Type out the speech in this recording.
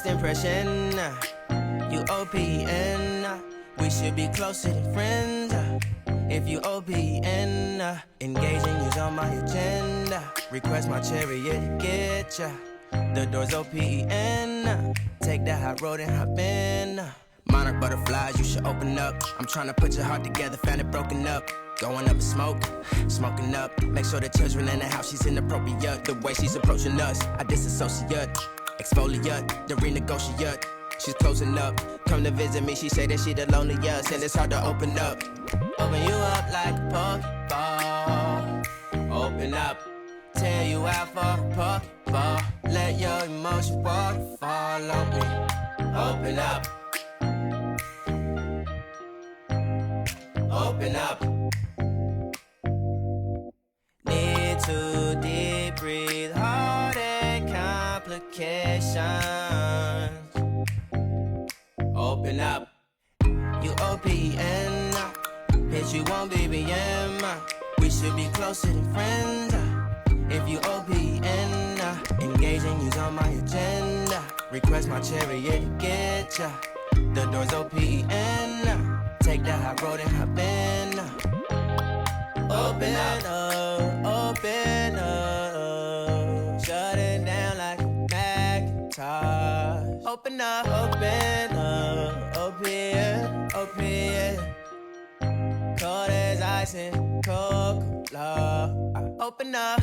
First impression, you OPN. We should be closer than friends. If you OPN, engaging you's on my agenda. Request my chariot to get ya. The door's OPN. Take that hot road and hop in. Monarch butterflies, you should open up. I'm trying to put your heart together, found it broken up. Going up in smoke, smoking up. Make sure the children in the house, she's inappropriate. The way she's approaching us, I disassociate. Exfoliate, the renegotiate. She's closing up. Come to visit me, she say that she the loneliest, and it's hard to open up. Open you up like a Pokeball. Open up, tear you out for a Pokeball. Let your emotions waterfall on me. Open up. Open up. Need to deep breathe, heartache complications. Open up. You OPN, bitch, you won't BBM. We should be closer than friends. If you OPN, engaging you's on my agenda. Request my chariot to get ya. The door's OPN. Take that hot road and hop in. Open up, open up. Shut it down like a Macintosh. Open up, open, open. Cold as ice and Coca-Cola. Open up.